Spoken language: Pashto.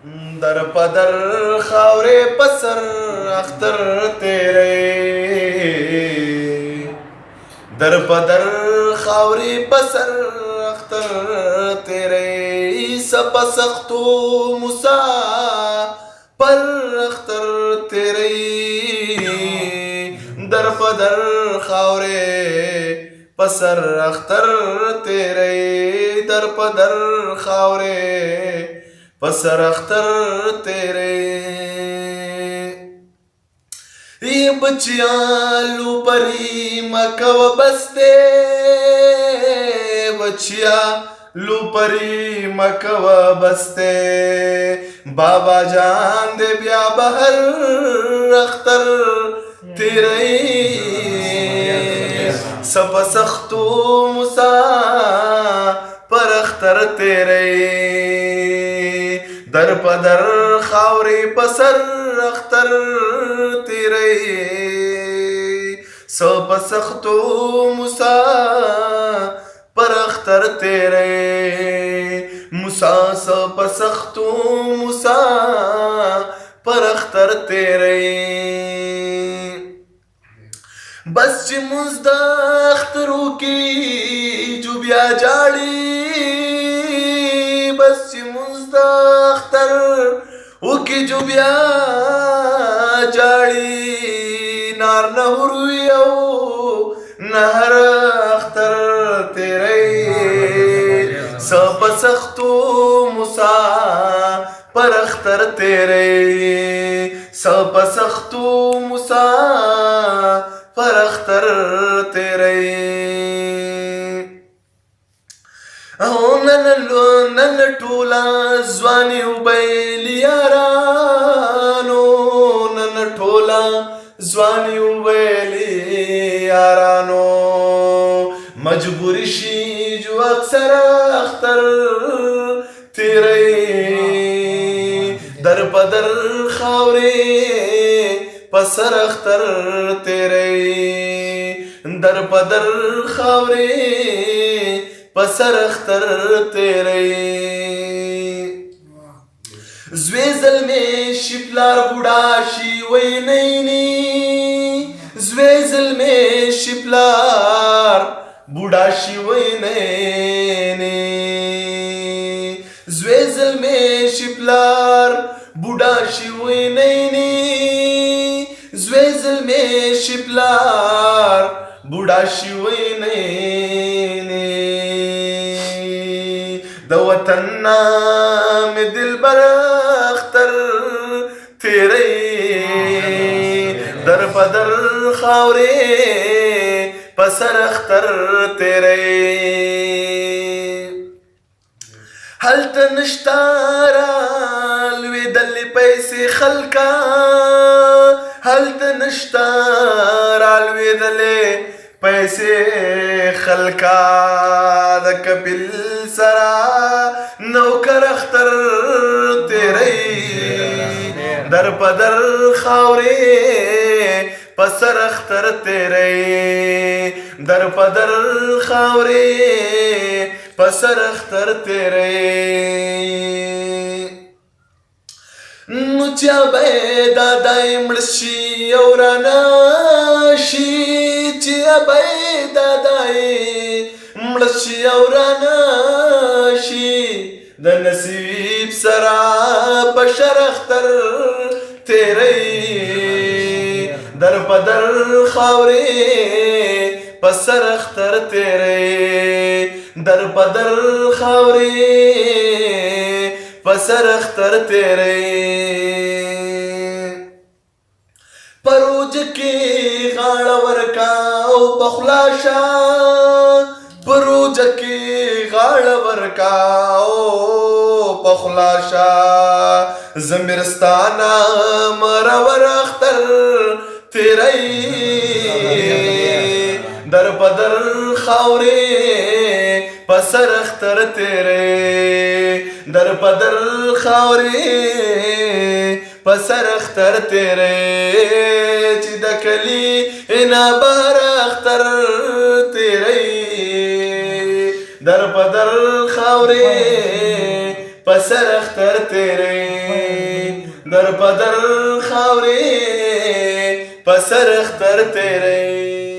در پدر خاورې پسر اختر تیرې در پدر خاورې پسر اختر تیرې سپ سختو موسی پر اختر تیرې در پدر خاورې پسر اختر تیرې در پدر خاورې پسر اختر تیرے یہ بچیاں لو پری مکو بستے بچیاں لو پری مکو بستے بابا جان دے بیا بہر اختر تیرے سب سختو مسا پر اختر تیرے در پدر خاورې پسر اختر تیرې سپ سختو موسی پر اختر تیرې موسی سپ سختو موسی پر اختر تیرې بس چې موږ د اخترو کې جو بیا جاړي بس چې موږ د اختر وکي جو بیا جاړي نار نه وروي او نهر اختر تیرې سپ سختو موسی پر اختر تیرې سپ سختو موسی پر اختر تیرې او نن ټولا ځواني وبیل یارانو نن ټولا ځواني وبیل یارانو مجبور شي جو اکثر اختر تیرې در پدر خاورې پسر اختر تیرې در پدر خاورې پسر اختر تیرې زوی زلمې شپلار بوډا شي وای نینی زوی زلمې شپلار بوډا شي وای نینی زوی زلمې شپلار بوډا شي وای نینی زوی زلمې شپلار بوډا شي وای نینی د وطن نام دلبر اختر تیرې در پدر خاورې پسر اختر تیرې هلته نشتا رالوېدلې پیسې خلکا هلته نشتا رالوېدلې پیسې خلکا د کپل سرا نوکر اختر تیرې در پدر خاورې پسر اختر تیرې در پدر خاورې پسر اختر تیرې نو چا به دادای مړ شي او رانشي چا به دادای مړ شي او رانشي د نصیب سره بشر اختر تیرې در پدر خاورې پسر اختر تیرې در پدر خاورې پسر اختر تیرې پروج کې غاړه ورکا او پخلاشه پروج کې غاړه ورکا او پخلاشه زمرستانه مرور اختر تیرې در پدر خاورې پسر اختر تیرې در پدر خاورې پسر اختر تیرې چې د کلی انا بهر اختر تیرې در پدر خاورې پسر اختر تیرې در بدر خاورې په سر اختر تیرې